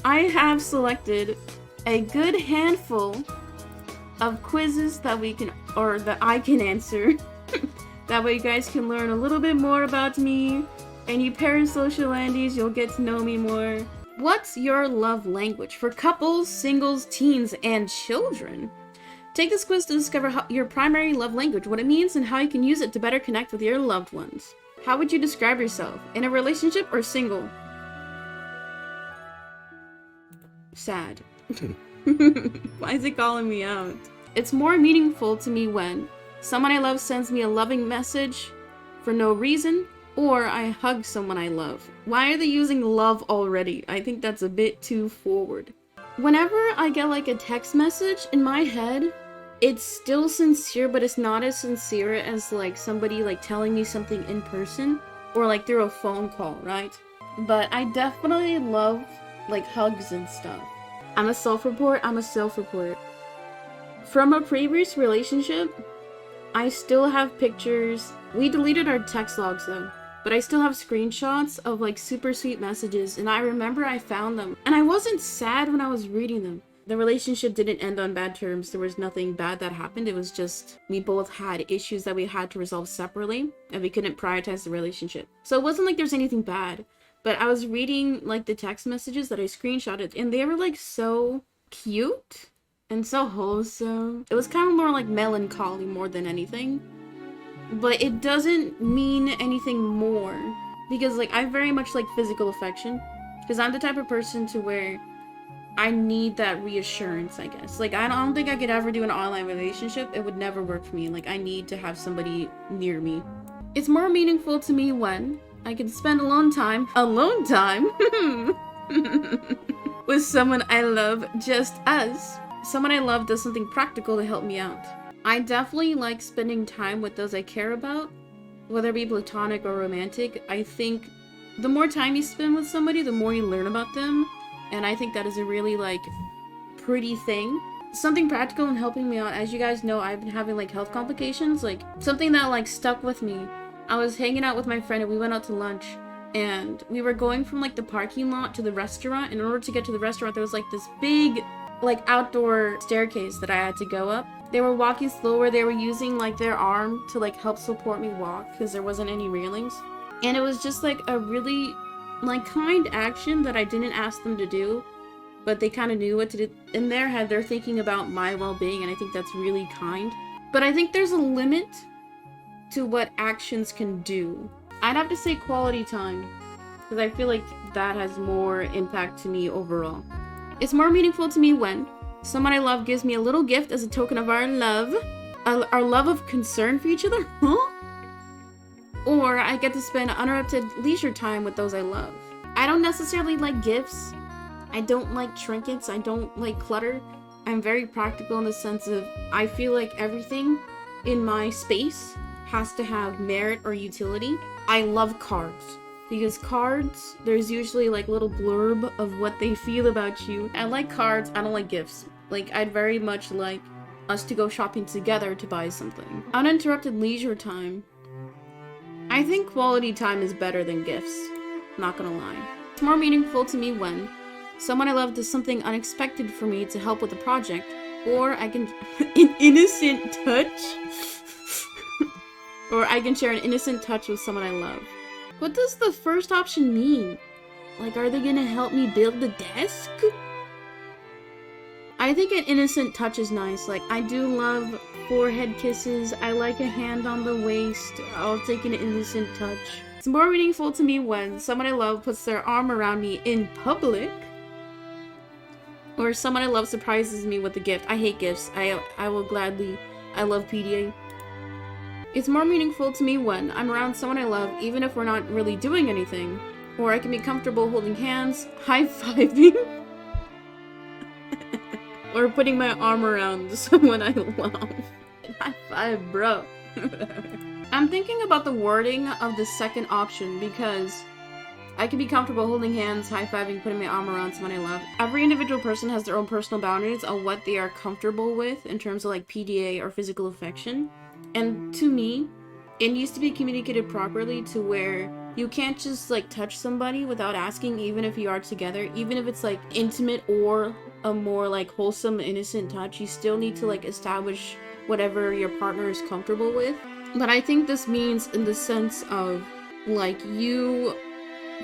I have selected a good handful of quizzes that that I can answer. That way you guys can learn a little bit more about me, and you parasocial Andes, you'll get to know me more. What's your love language? For couples, singles, teens, and children. Take this quiz to discover your primary love language, what it means, and how you can use it to better connect with your loved ones. How would you describe yourself? In a relationship or single? Sad. Why is it calling me out? It's more meaningful to me when someone I love sends me a loving message for no reason, or I hug someone I love. Why are they using love already? I think that's a bit too forward. Whenever I get like a text message in my head, it's still sincere, but it's not as sincere as like somebody like telling me something in person or like through a phone call, right? But I definitely love like hugs and stuff. I'm a self-report. From a previous relationship, I still have pictures. We deleted our text logs though, but I still have screenshots of like super sweet messages, and I remember I found them. And I wasn't sad when I was reading them. The relationship didn't end on bad terms. There was nothing bad that happened. It was just we both had issues that we had to resolve separately, and we couldn't prioritize the relationship. So it wasn't like there's anything bad, but I was reading like the text messages that I screenshotted, and they were like so cute and so wholesome. It was kind of more like melancholy more than anything, but it doesn't mean anything more because like I very much like physical affection, because I'm the type of person to where I need that reassurance, I guess. Like, I don't think I could ever do an online relationship. It would never work for me. Like, I need to have somebody near me. It's more meaningful to me when I can spend alone time, with someone I love, just us. Someone I love does something practical to help me out. I definitely like spending time with those I care about, whether it be platonic or romantic. I think the more time you spend with somebody, the more you learn about them. And I think that is a really, like, pretty thing. Something practical in helping me out. As you guys know, I've been having, like, health complications. Like, something that, like, stuck with me. I was hanging out with my friend and we went out to lunch. And we were going from, like, the parking lot to the restaurant. And in order to get to the restaurant, there was, like, this big, like, outdoor staircase that I had to go up. They were walking slower. They were using, like, their arm to, like, help support me walk because there wasn't any railings. And it was just, like, a really, like, kind action that I didn't ask them to do, but they kind of knew what to do. In their head, they're thinking about my well-being, and I think that's really kind. But I think there's a limit to what actions can do. I'd have to say quality time, because I feel like that has more impact to me overall. It's more meaningful to me when someone I love gives me a little gift as a token of our love of concern for each other, or I get to spend uninterrupted leisure time with those I love. I don't necessarily like gifts. I don't like trinkets. I don't like clutter. I'm very practical in the sense of I feel like everything in my space has to have merit or utility. I love cards because cards, there's usually like little blurb of what they feel about you. I like cards. I don't like gifts. Like, I'd very much like us to go shopping together to buy something. Uninterrupted leisure time. I think quality time is better than gifts, not gonna lie. It's more meaningful to me when someone I love does something unexpected for me to help with a project, or I can an innocent touch, or I can share an innocent touch with someone I love. What does the first option mean? Like, are they gonna help me build the desk? I think an innocent touch is nice. Like, I do love forehead kisses. I like a hand on the waist. I'll take an innocent touch. It's more meaningful to me when someone I love puts their arm around me in public, or someone I love surprises me with a gift. I hate gifts. I love PDA. It's more meaningful to me when I'm around someone I love, even if we're not really doing anything, or I can be comfortable holding hands, high-fiving, or putting my arm around someone I love. High five, bro. I'm thinking about the wording of the second option because I can be comfortable holding hands, high-fiving, putting my arm around someone I love. Every individual person has their own personal boundaries on what they are comfortable with in terms of like PDA or physical affection. And to me, it needs to be communicated properly to where You can't just like touch somebody without asking, even if you are together, even if it's like intimate or a more like wholesome, innocent touch. You still need to like establish whatever your partner is comfortable with. But I think this means in the sense of like you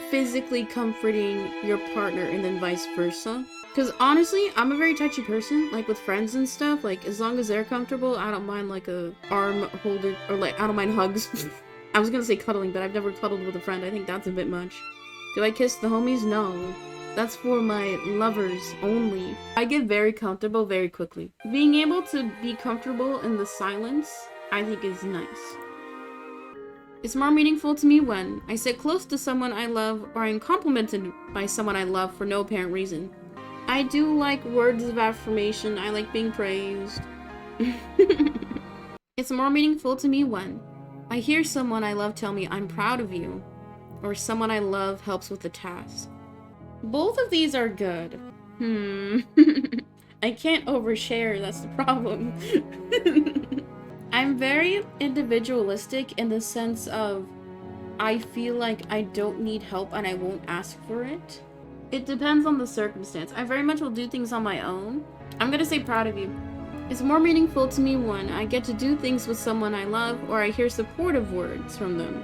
physically comforting your partner and then vice versa. Because honestly, I'm a very touchy person, like with friends and stuff. Like as long as they're comfortable, I don't mind like a arm holder, or like I don't mind hugs. I was gonna say cuddling, but I've never cuddled with a friend. I think that's a bit much. Do I kiss the homies? No. That's for my lovers only. I get very comfortable very quickly. Being able to be comfortable in the silence, I think is nice. It's more meaningful to me when I sit close to someone I love or I'm complimented by someone I love for no apparent reason. I do like words of affirmation. I like being praised. It's more meaningful to me when I hear someone I love tell me I'm proud of you, or someone I love helps with a task. Both of these are good. I can't overshare, that's the problem. I'm very individualistic in the sense of I feel like I don't need help and I won't ask for it. It depends on the circumstance. I very much will do things on my own. I'm gonna say proud of you. It's more meaningful to me when I get to do things with someone I love or I hear supportive words from them.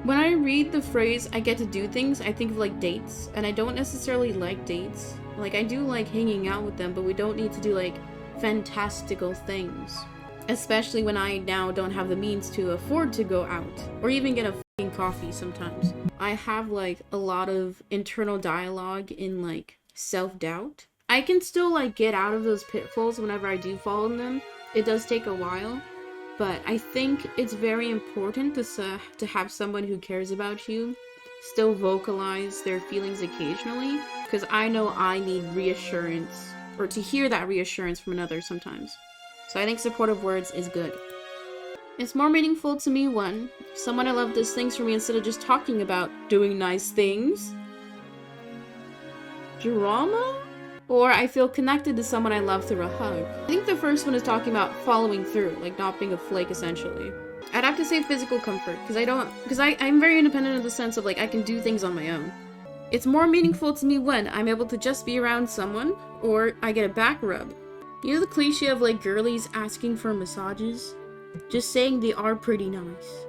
When I read the phrase, I get to do things, I think of like dates, and I don't necessarily like dates. Like I do like hanging out with them, but we don't need to do like fantastical things. Especially when I now don't have the means to afford to go out, or even get a f***ing coffee sometimes. I have like a lot of internal dialogue in like self-doubt. I can still like get out of those pitfalls whenever I do fall in them. It does take a while. But I think it's very important to have someone who cares about you still vocalize their feelings occasionally, because I know I need reassurance, or to hear that reassurance from another sometimes. So I think supportive words is good. It's more meaningful to me when someone I love does things for me instead of just talking about doing nice things. Drama? Or I feel connected to someone I love through a hug. I think the first one is talking about following through, like not being a flake essentially. I'd have to say physical comfort, because I'm very independent in the sense of like I can do things on my own. It's more meaningful to me when I'm able to just be around someone, or I get a back rub. You know the cliche of like girlies asking for massages? Just saying they are pretty nice.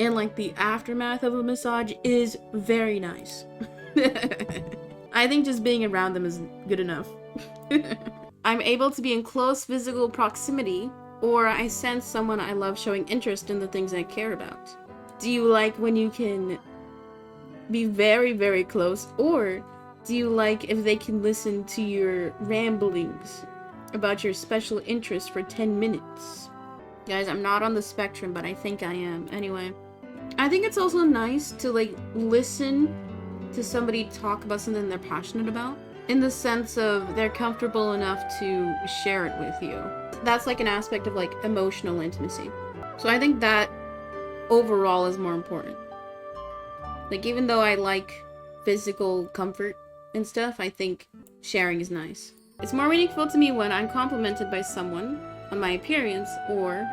And like the aftermath of a massage is very nice. I think just being around them is good enough. I'm able to be in close physical proximity, or I sense someone I love showing interest in the things I care about. Do you like when you can be very, very close, or do you like if they can listen to your ramblings about your special interest for 10 minutes? Guys, I'm not on the spectrum, but I think I am. Anyway, I think it's also nice to like listen to somebody talk about something they're passionate about, in the sense of they're comfortable enough to share it with you. That's like an aspect of like emotional intimacy. So I think that overall is more important. Like even though I like physical comfort and stuff, I think sharing is nice. It's more meaningful to me when I'm complimented by someone on my appearance, or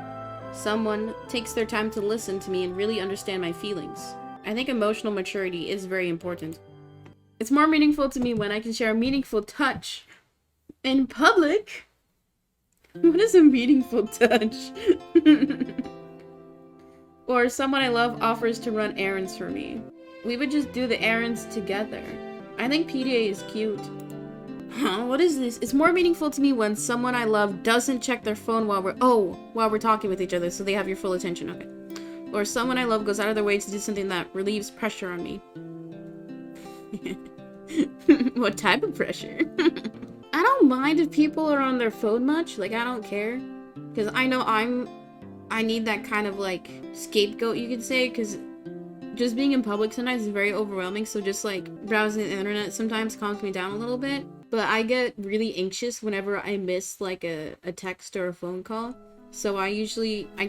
someone takes their time to listen to me and really understand my feelings. I think emotional maturity is very important. It's more meaningful to me when I can share a meaningful touch in public. What is a meaningful touch? Or someone I love offers to run errands for me. We would just do the errands together. I think PDA is cute. Huh, what is this? It's more meaningful to me when someone I love doesn't check their phone while we're talking with each other, so they have your full attention. Okay. Or someone I love goes out of their way to do something that relieves pressure on me. What type of pressure? I don't mind if people are on their phone much. Like, I don't care. Because I know I need that kind of, like, scapegoat, you could say. Because just being in public sometimes is very overwhelming. So just, like, browsing the internet sometimes calms me down a little bit. But I get really anxious whenever I miss, like, a text or a phone call. So I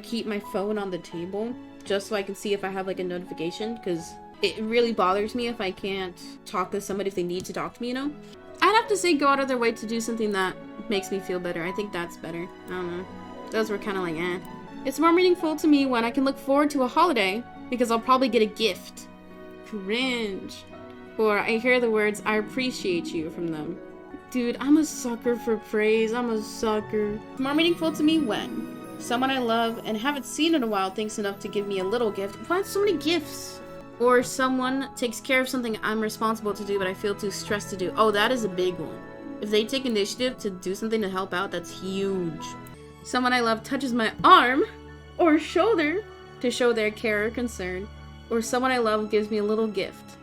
keep my phone on the table just so I can see if I have like a notification, because it really bothers me if I can't talk to somebody if they need to talk to me, you know? I'd have to say go out of their way to do something that makes me feel better. I think that's better. I don't know. Those were kind of like, eh. It's more meaningful to me when I can look forward to a holiday because I'll probably get a gift. cringe. Or I hear the words, I appreciate you from them. Dude, I'm a sucker for praise. I'm a sucker. More meaningful to me when someone I love and haven't seen in a while thinks enough to give me a little gift. Why so many gifts? Or someone takes care of something I'm responsible to do but I feel too stressed to do. Oh, that is a big one. If they take initiative to do something to help out, that's huge. Someone I love touches my arm or shoulder to show their care or concern. Or someone I love gives me a little gift.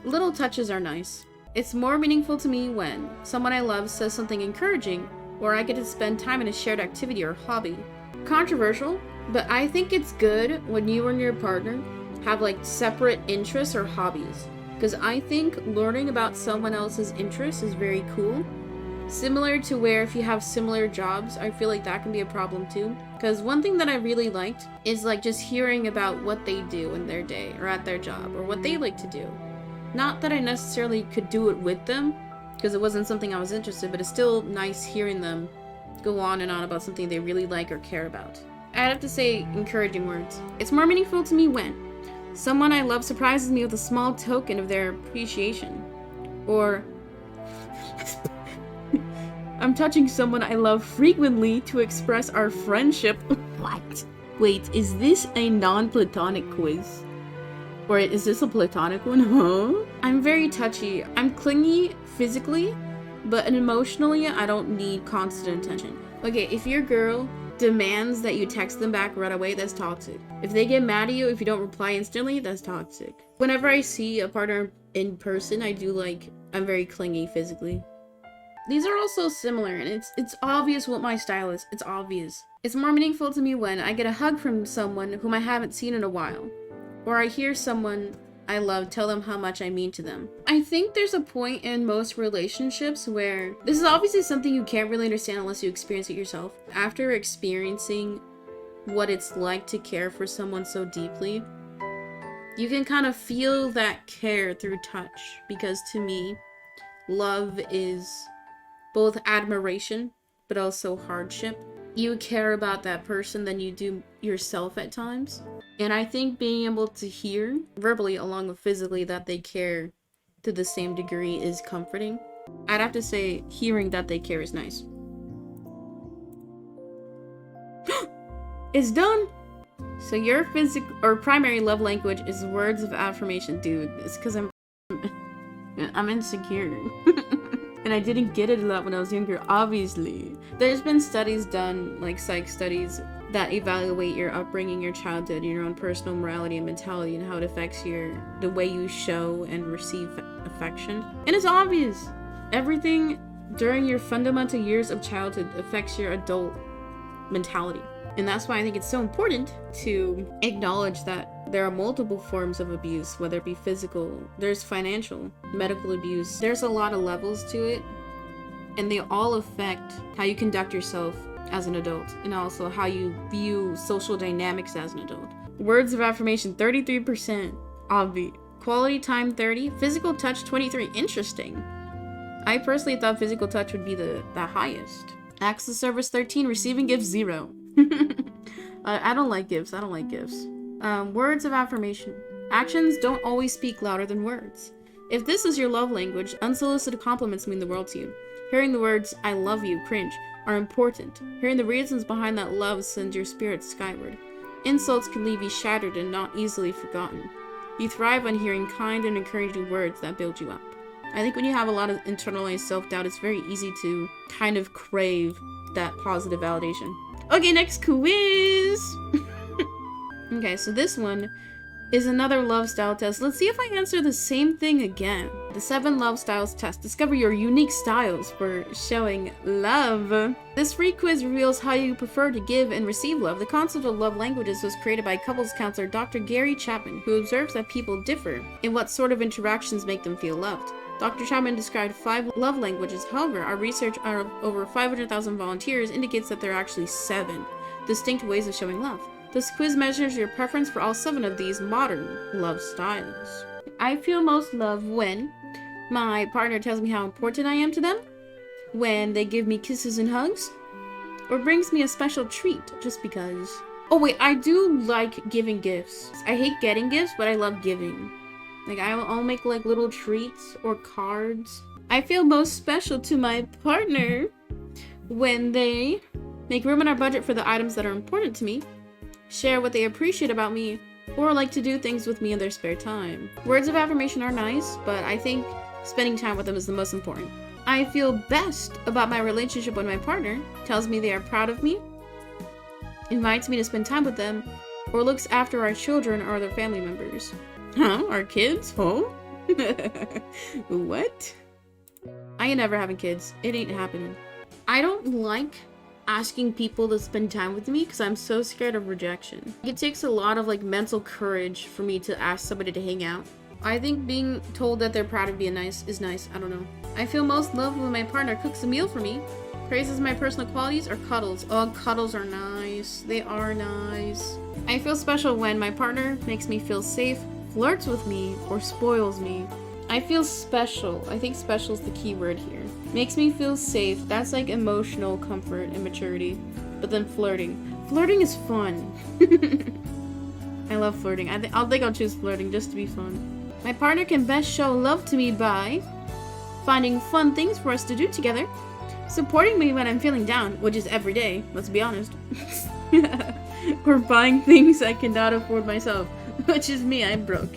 Little touches are nice. It's more meaningful to me when someone I love says something encouraging, or I get to spend time in a shared activity or hobby. Controversial, but I think it's good when you and your partner have like separate interests or hobbies. Because I think learning about someone else's interests is very cool. Similar to where if you have similar jobs, I feel like that can be a problem too. Because one thing that I really liked is like just hearing about what they do in their day or at their job or what they like to do. Not that I necessarily could do it with them because it wasn't something I was interested in, but it's still nice hearing them go on and on about something they really like or care about. I'd have to say encouraging words. It's more meaningful to me when someone I love surprises me with a small token of their appreciation. Or I'm touching someone I love frequently to express our friendship. What? Wait, is this a non-platonic quiz? Or is this a platonic one? Huh? I'm very touchy. I'm clingy physically, but emotionally, I don't need constant attention. Okay, if your girl demands that you text them back right away, that's toxic. If they get mad at you if you don't reply instantly, that's toxic. Whenever I see a partner in person, I'm very clingy physically. These are also similar, and it's obvious what my style is. It's obvious. It's more meaningful to me when I get a hug from someone whom I haven't seen in a while. Or I hear someone I love tell them how much I mean to them. I think there's a point in most relationships where this is obviously something you can't really understand unless you experience it yourself. After experiencing what it's like to care for someone so deeply, you can kind of feel that care through touch. Because to me, love is both admiration, but also hardship. You care about that person than you do yourself at times. And I think being able to hear verbally along with physically that they care to the same degree is comforting. I'd have to say hearing that they care is nice. It's done! So your primary love language is words of affirmation. Dude, it's because I'm insecure. And I didn't get it a lot when I was younger, obviously. There's been studies done, like psych studies, that evaluate your upbringing, your childhood, your own personal morality and mentality, and how it affects the way you show and receive affection. And it's obvious. Everything during your fundamental years of childhood affects your adult mentality. And that's why I think it's so important to acknowledge that there are multiple forms of abuse, whether it be physical, there's financial, medical abuse. There's a lot of levels to it, and they all affect how you conduct yourself as an adult, and also how you view social dynamics as an adult. Words of affirmation, 33%. Obvi. Quality time, 30. Physical touch, 23. Interesting. I personally thought physical touch would be the highest. Acts of service, 13. Receiving gifts, 0. I don't like gifts. Words of affirmation. Actions don't always speak louder than words. If this is your love language, unsolicited compliments mean the world to you. Hearing the words, I love you, cringe, are important. Hearing the reasons behind that love sends your spirit skyward. Insults can leave you shattered and not easily forgotten. You thrive on hearing kind and encouraging words that build you up. I think when you have a lot of internalized self-doubt, it's very easy to kind of crave that positive validation. Okay, next quiz! Okay, so this one is another love style test. Let's see if I answer the same thing again. The 7 love styles test. Discover your unique styles for showing love. This free quiz reveals how you prefer to give and receive love. The concept of love languages was created by couples counselor Dr. Gary Chapman, who observes that people differ in what sort of interactions make them feel loved. Dr. Chapman described 5 love languages. However, our research on over 500,000 volunteers indicates that there are actually 7 distinct ways of showing love. This quiz measures your preference for all 7 of these modern love styles. I feel most love when my partner tells me how important I am to them, when they give me kisses and hugs, or brings me a special treat just because. Oh wait, I do like giving gifts. I hate getting gifts, but I love giving. Like, I'll make like little treats or cards. I feel most special to my partner when they make room in our budget for the items that are important to me, share what they appreciate about me, or like to do things with me in their spare time. Words of affirmation are nice, but I think spending time with them is the most important. I feel best about my relationship when my partner tells me they are proud of me, invites me to spend time with them, or looks after our children or other family members. Huh? Our kids? Oh? What? I ain't never having kids. It ain't happening. I don't like asking people to spend time with me because I'm so scared of rejection. It takes a lot of like mental courage for me to ask somebody to hang out. I think being told that they're proud of me is nice. I don't know. I feel most loved when my partner cooks a meal for me, praises my personal qualities, or cuddles. Oh, cuddles are nice. They are nice. I feel special when my partner makes me feel safe, flirts with me, or spoils me. I feel special. I think special is the key word here. Makes me feel safe. That's like emotional comfort and maturity. But then flirting. Flirting is fun. I love flirting. I think I'll choose flirting just to be fun. My partner can best show love to me by finding fun things for us to do together, supporting me when I'm feeling down, which is every day, let's be honest, or buying things I cannot afford myself, which is me, I'm broke.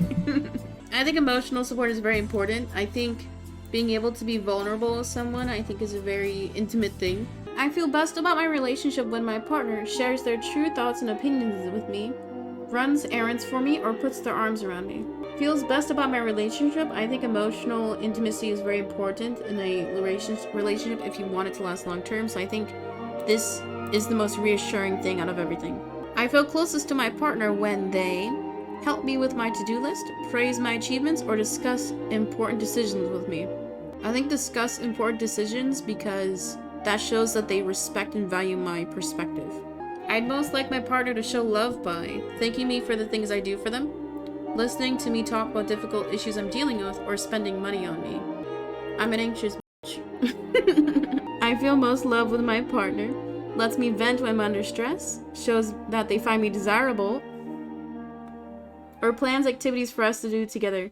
I think emotional support is very important. I think being able to be vulnerable with someone, I think, is a very intimate thing. I feel best about my relationship when my partner shares their true thoughts and opinions with me, runs errands for me, or puts their arms around me. Feels best about my relationship. I think emotional intimacy is very important in a relationship if you want it to last long term. So I think this is the most reassuring thing out of everything. I feel closest to my partner when they help me with my to-do list, praise my achievements, or discuss important decisions with me. I think discuss important decisions because that shows that they respect and value my perspective. I'd most like my partner to show love by thanking me for the things I do for them, listening to me talk about difficult issues I'm dealing with, or spending money on me. I'm an anxious bitch. I feel most love with my partner, lets me vent when I'm under stress, shows that they find me desirable, or plans activities for us to do together.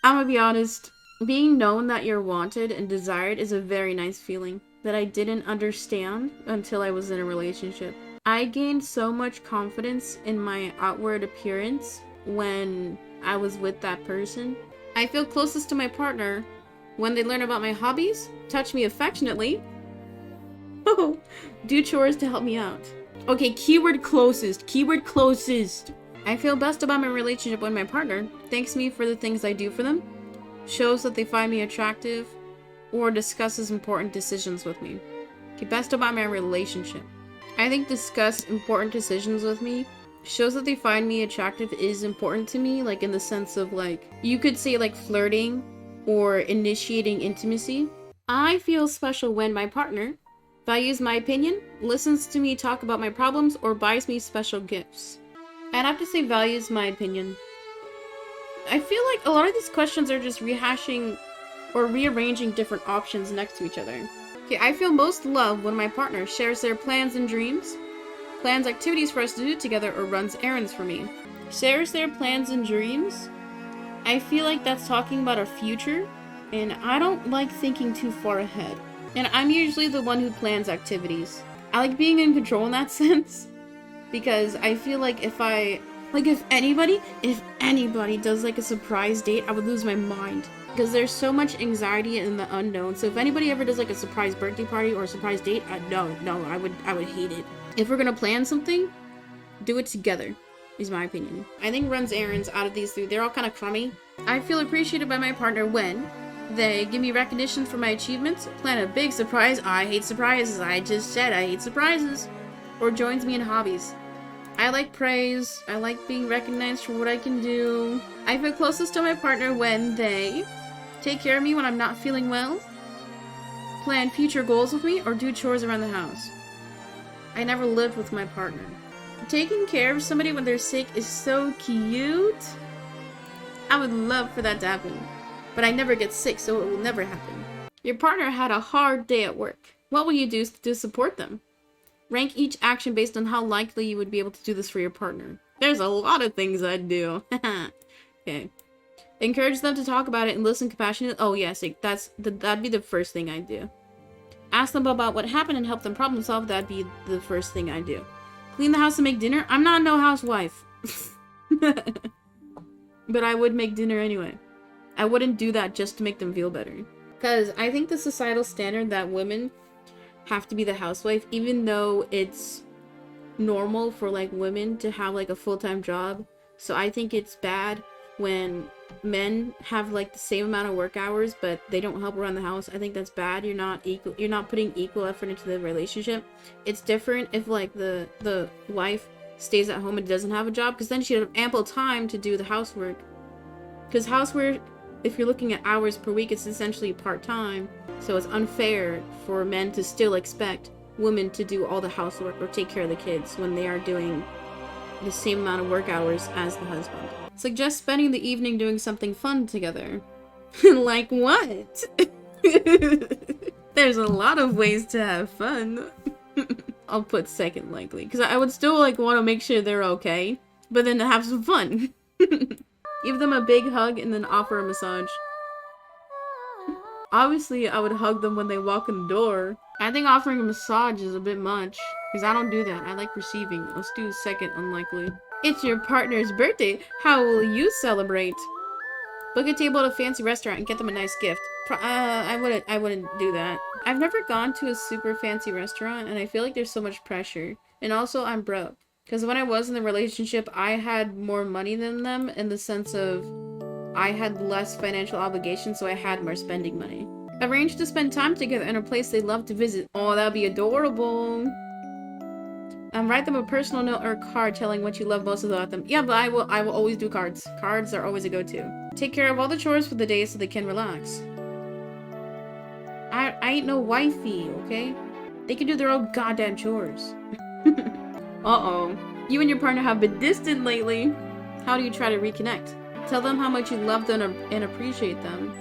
I'm gonna be honest, being known that you're wanted and desired is a very nice feeling that I didn't understand until I was in a relationship. I gained so much confidence in my outward appearance when I was with that person. I feel closest to my partner when they learn about my hobbies, touch me affectionately, do chores to help me out. Okay, keyword closest. Keyword closest. I feel best about my relationship when my partner thanks me for the things I do for them, shows that they find me attractive, or discusses important decisions with me. Okay, best about my relationship. I think discuss important decisions with me shows that they find me attractive is important to me, like in the sense of like, you could say like flirting or initiating intimacy. I feel special when my partner values my opinion, listens to me talk about my problems, or buys me special gifts. I'd have to say values my opinion. I feel like a lot of these questions are just rehashing or rearranging different options next to each other. Okay, I feel most love when my partner shares their plans and dreams, plans activities for us to do together, or runs errands for me. Shares their plans and dreams? I feel like that's talking about our future, and I don't like thinking too far ahead. And I'm usually the one who plans activities. I like being in control in that sense, because I feel like if anybody does like a surprise date, I would lose my mind. Because there's so much anxiety in the unknown. So if anybody ever does like a surprise birthday party or a surprise date, I would hate it. If we're gonna plan something, do it together, is my opinion. I think runs errands out of these three, they're all kind of crummy. I feel appreciated by my partner when they give me recognition for my achievements, plan a big surprise, I hate surprises, I just said I hate surprises, or joins me in hobbies. I like praise, I like being recognized for what I can do. I feel closest to my partner when they take care of me when I'm not feeling well, plan future goals with me, or do chores around the house. I never lived with my partner. Taking care of somebody when they're sick is so cute. I would love for that to happen. But I never get sick, so it will never happen. Your partner had a hard day at work. What will you do to support them? Rank each action based on how likely you would be able to do this for your partner. There's a lot of things I'd do. Okay. Encourage them to talk about it and listen compassionately. Oh, yes, that'd be the first thing I'd do. Ask them about what happened and help them problem solve. That'd be the first thing I'd do. Clean the house and make dinner. I'm not no housewife. But I would make dinner anyway. I wouldn't do that just to make them feel better. Because I think the societal standard that women have to be the housewife, even though it's normal for like women to have like a full-time job. So I think it's bad when men have like the same amount of work hours but they don't help around the house. I think that's bad. You're not putting equal effort into the relationship. It's different if like the wife stays at home and doesn't have a job, because then she'd have ample time to do the housework. Because housework, if you're looking at hours per week, it's essentially part-time. So it's unfair for men to still expect women to do all the housework or take care of the kids when they are doing the same amount of work hours as the husband. Suggest spending the evening doing something fun together. Like what? There's a lot of ways to have fun. I'll put second likely, because I would still like want to make sure they're okay, but then to have some fun. Give them a big hug and then offer a massage. Obviously, I would hug them when they walk in the door. I think offering a massage is a bit much, because I don't do that. I like receiving. Let's do second unlikely. It's your partner's birthday. How will you celebrate? Book a table at a fancy restaurant and get them a nice gift. I wouldn't do that. I've never gone to a super fancy restaurant, and I feel like there's so much pressure. And also, I'm broke. Because when I was in the relationship, I had more money than them in the sense of I had less financial obligations, so I had more spending money. Arrange to spend time together in a place they love to visit. Oh, that'd be adorable. Write them a personal note or card telling what you love most about them. Yeah, but I will always do cards. Cards are always a go-to. Take care of all the chores for the day so they can relax. I ain't no wifey, okay? They can do their own goddamn chores. Uh-oh. You and your partner have been distant lately. How do you try to reconnect? Tell them how much you love them and appreciate them.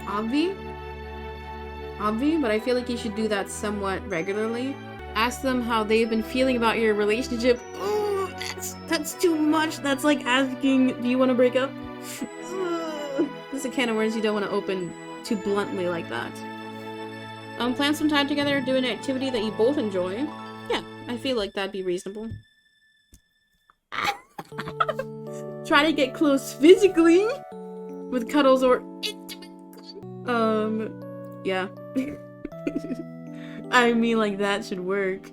Obvi, but I feel like you should do that somewhat regularly. Ask them how they've been feeling about your relationship. Oh, that's too much. That's like asking, do you want to break up? This is a can of worms you don't want to open too bluntly like that. Plan some time together, do an activity that you both enjoy. Yeah, I feel like that'd be reasonable. Try to get close physically with cuddles or yeah. I mean, like, that should work.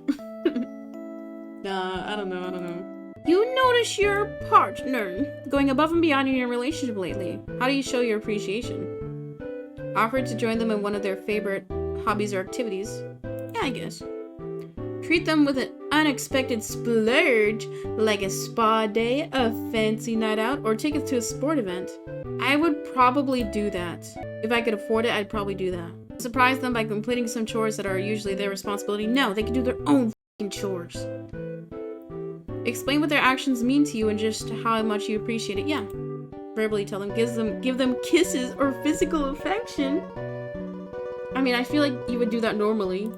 Nah, I don't know. You notice your partner going above and beyond in your relationship lately. How do you show your appreciation? Offer to join them in one of their favorite hobbies or activities. Yeah, I guess. Treat them with an unexpected splurge, like a spa day, a fancy night out, or tickets to a sport event. I would probably do that. If I could afford it, I'd probably do that. Surprise them by completing some chores that are usually their responsibility. No, they can do their own f***ing chores. Explain what their actions mean to you and just how much you appreciate it. Yeah. Verbally tell them, give them kisses or physical affection. I mean, I feel like you would do that normally.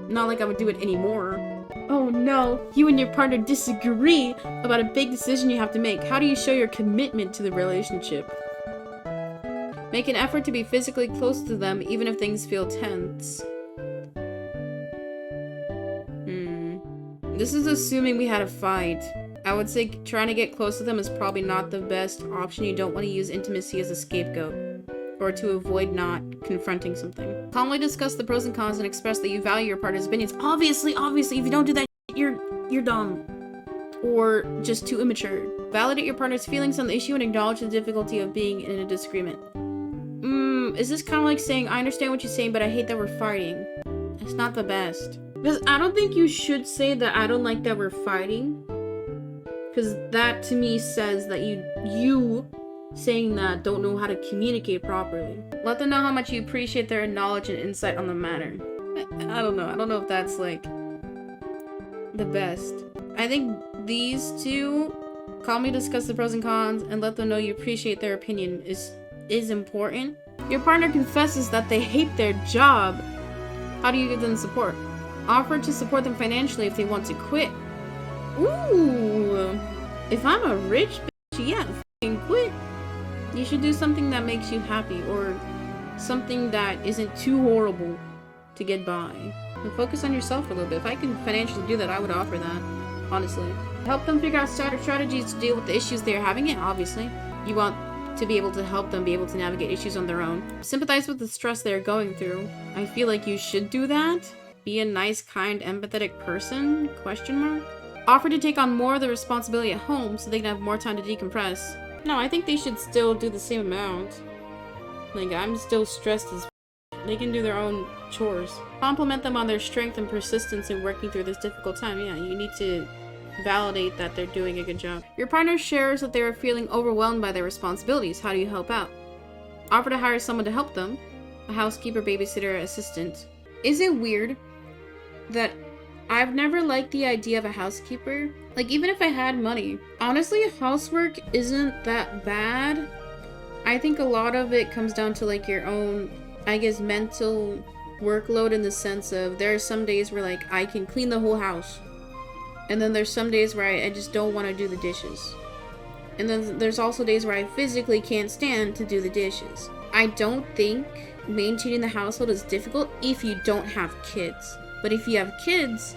Not like I would do it anymore. Oh no, you and your partner disagree about a big decision you have to make. How do you show your commitment to the relationship? Make an effort to be physically close to them, even if things feel tense. This is assuming we had a fight. I would say trying to get close to them is probably not the best option. You don't want to use intimacy as a scapegoat, or to avoid not confronting something. Calmly discuss the pros and cons and express that you value your partner's opinions. Obviously, if you don't do that, you're dumb. Or just too immature. Validate your partner's feelings on the issue and acknowledge the difficulty of being in a disagreement. Is this kind of like saying, I understand what you're saying, but I hate that we're fighting? It's not the best. Because I don't think you should say that I don't like that we're fighting. Because that to me says that you saying that don't know how to communicate properly. Let them know how much you appreciate their knowledge and insight on the matter. I don't know. I don't know if that's like the best. I think these two, calmly discuss the pros and cons and let them know you appreciate their opinion is important. Your partner confesses that they hate their job. How do you give them support? Offer to support them financially if they want to quit. Ooh. If I'm a rich bitch, yeah, fucking quit. You should do something that makes you happy, or something that isn't too horrible to get by. And focus on yourself a little bit. If I can financially do that, I would offer that, honestly. Help them figure out strategies to deal with the issues they're having. Yeah, obviously. You want to be able to help them be able to navigate issues on their own. Sympathize with the stress they're going through. I feel like you should do that. Be a nice, kind, empathetic person? Question mark. Offer to take on more of the responsibility at home so they can have more time to decompress. No, I think they should still do the same amount. Like, I'm still stressed as they can do their own chores. Compliment them on their strength and persistence in working through this difficult time. Yeah, you need to validate that they're doing a good job. Your partner shares that they are feeling overwhelmed by their responsibilities. How do you help out? Offer to hire someone to help them. A housekeeper, babysitter, assistant. Is it weird that I've never liked the idea of a housekeeper? Like, even if I had money. Honestly, housework isn't that bad. I think a lot of it comes down to, like, your own, I guess, mental workload, in the sense of there are some days where, like, I can clean the whole house. And then there's some days where I just don't want to do the dishes. And then there's also days where I physically can't stand to do the dishes. I don't think maintaining the household is difficult if you don't have kids. But if you have kids,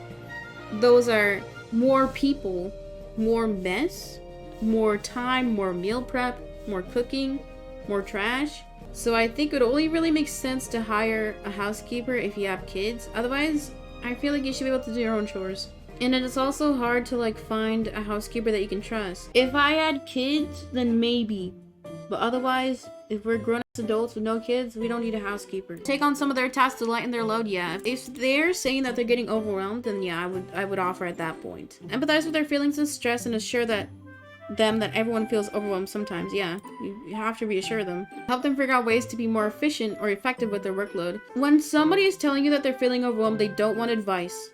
those are more people, more mess, more time, more meal prep, more cooking, more trash. So I think it only really makes sense to hire a housekeeper if you have kids. Otherwise, I feel like you should be able to do your own chores. And it's also hard to, like, find a housekeeper that you can trust. If I had kids, then maybe. But otherwise, if we're grown-ass adults with no kids, we don't need a housekeeper. Take on some of their tasks to lighten their load, yeah. If they're saying that they're getting overwhelmed, then yeah, I would offer at that point. Empathize with their feelings and stress and assure that everyone feels overwhelmed sometimes, yeah. You have to reassure them. Help them figure out ways to be more efficient or effective with their workload. When somebody is telling you that they're feeling overwhelmed, they don't want advice.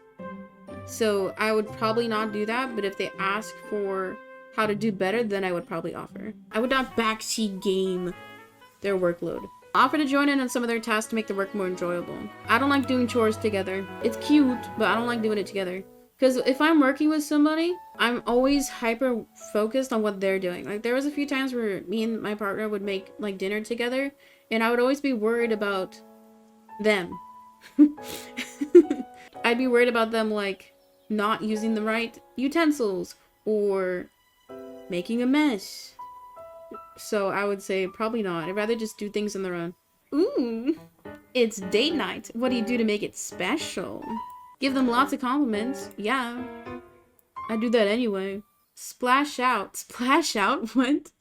So I would probably not do that, but if they ask for how to do better, then I would probably offer. I would not backseat game their workload. Offer to join in on some of their tasks to make the work more enjoyable. I don't like doing chores together. It's cute, but I don't like doing it together. Because if I'm working with somebody, I'm always hyper focused on what they're doing. Like, there was a few times where me and my partner would make, like, dinner together, and I would always be worried about them. I'd be worried about them, like, not using the right utensils or making a mess. So I would say probably not. I'd rather just do things on their own. Ooh, it's date night. What do you do to make it special? Give them lots of compliments. Yeah, I do that anyway. Splash out. Splash out? What?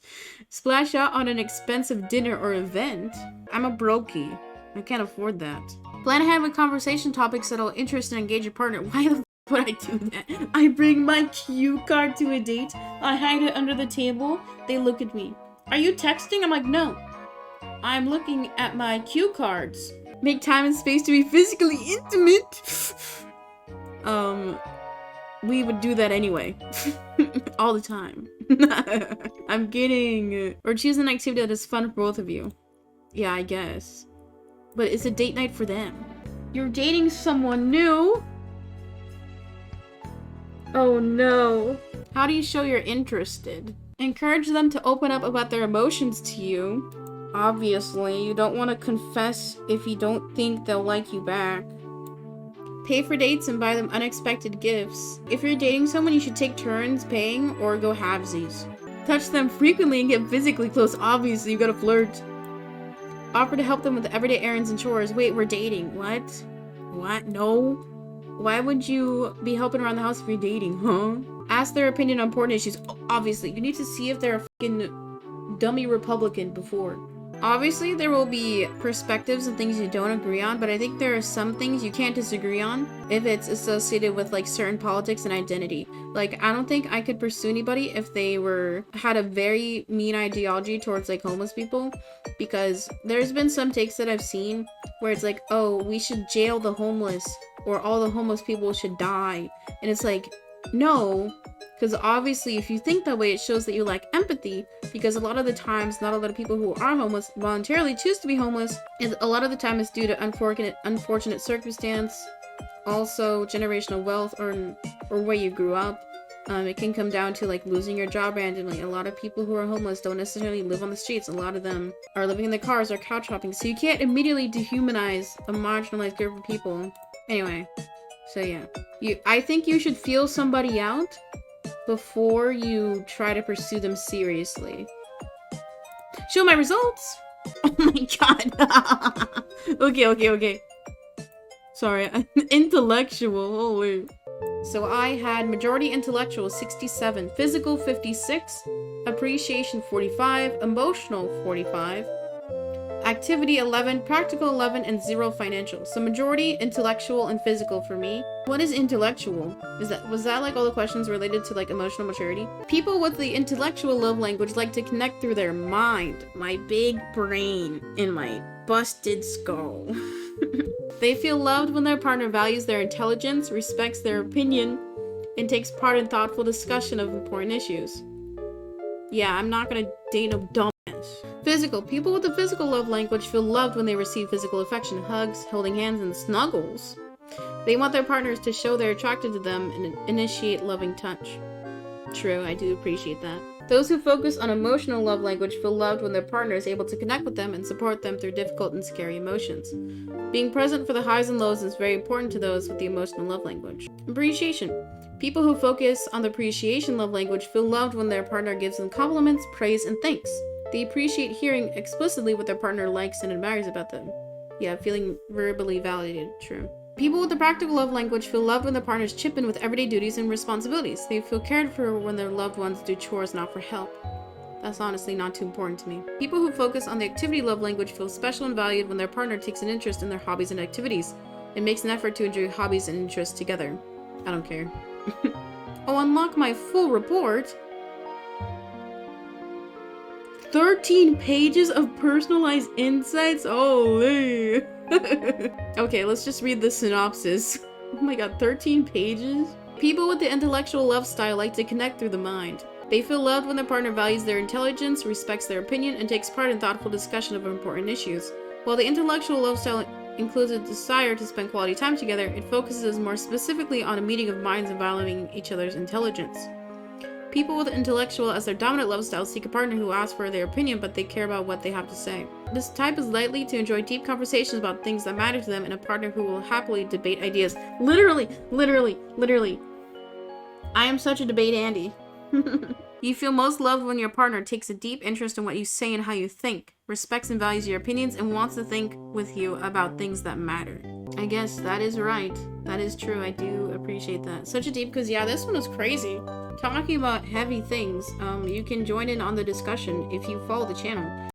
Splash out on an expensive dinner or event? I'm a brokey. I can't afford that. Plan ahead with conversation topics that'll interest and engage your partner. Why the would I do that? I bring my cue card to a date. I hide it under the table. They look at me. Are you texting? I'm like, no. I'm looking at my cue cards. Make time and space to be physically intimate. We would do that anyway. All the time. I'm kidding. Or choose an activity that is fun for both of you. Yeah, I guess. But it's a date night for them. You're dating someone new? Oh no. How do you show you're interested? Encourage them to open up about their emotions to you. Obviously, you don't want to confess if you don't think they'll like you back. Pay for dates and buy them unexpected gifts. If you're dating someone, you should take turns paying or go halvesies. Touch them frequently and get physically close. Obviously, you gotta flirt. Offer to help them with everyday errands and chores. Wait, we're dating. What? What? No. Why would you be helping around the house if you're dating, huh? Ask their opinion on important issues. Obviously, you need to see if they're a fucking dummy Republican before. Obviously, there will be perspectives and things you don't agree on, but I think there are some things you can't disagree on if it's associated with, like, certain politics and identity. Like, I don't think I could pursue anybody if they had a very mean ideology towards, like, homeless people, because there's been some takes that I've seen where it's like, oh, we should jail the homeless, or all the homeless people should die. And it's like, no, because obviously if you think that way, it shows that you lack empathy, because a lot of the times, not a lot of people who are homeless voluntarily choose to be homeless, and a lot of the time it's due to unfortunate circumstance, Also, generational wealth or where you grew up. It can come down to like losing your job randomly. A lot of people who are homeless don't necessarily live on the streets. A lot of them are living in their cars or couch hopping. So you can't immediately dehumanize a marginalized group of people. Anyway, so yeah. I think you should feel somebody out before you try to pursue them seriously. Show my results! Oh my god. Okay. Sorry, intellectual, holy. So I had majority intellectual 67, physical 56, appreciation 45, emotional 45, activity 11, practical 11, and 0 financial. So majority intellectual and physical for me. What is intellectual? Was that like all the questions related to like emotional maturity? People with the intellectual love language like to connect through their mind, my big brain, and my busted skull. They feel loved when their partner values their intelligence, respects their opinion, and takes part in thoughtful discussion of important issues. Yeah, I'm not gonna date a dumbass. Physical. People with the physical love language feel loved when they receive physical affection, hugs, holding hands, and snuggles. They want their partners to show they're attracted to them and initiate loving touch. True, I do appreciate that. Those who focus on emotional love language feel loved when their partner is able to connect with them and support them through difficult and scary emotions. Being present for the highs and lows is very important to those with the emotional love language. Appreciation. People who focus on the appreciation love language feel loved when their partner gives them compliments, praise, and thanks. They appreciate hearing explicitly what their partner likes and admires about them. Yeah, feeling verbally validated. True. People with the practical love language feel loved when their partners chip in with everyday duties and responsibilities. They feel cared for when their loved ones do chores and offer help. That's honestly not too important to me. People who focus on the activity love language feel special and valued when their partner takes an interest in their hobbies and activities and makes an effort to enjoy hobbies and interests together. I don't care. Oh, unlock my full report. 13 pages of personalized insights? Holy. Okay, let's just read the synopsis. Oh my god, 13 pages? People with the intellectual love style like to connect through the mind. They feel loved when their partner values their intelligence, respects their opinion, and takes part in thoughtful discussion of important issues. While the intellectual love style includes a desire to spend quality time together, it focuses more specifically on a meeting of minds and valuing each other's intelligence. People with intellectual as their dominant love style seek a partner who asks for their opinion, but they care about what they have to say. This type is likely to enjoy deep conversations about things that matter to them and a partner who will happily debate ideas. Literally. I am such a debate Andy. You feel most loved when your partner takes a deep interest in what you say and how you think, respects and values your opinions, and wants to think with you about things that matter. I guess that is right. That is true. I do appreciate that. Such a deep, because yeah, this one was crazy. Talking about heavy things. You can join in on the discussion if you follow the channel.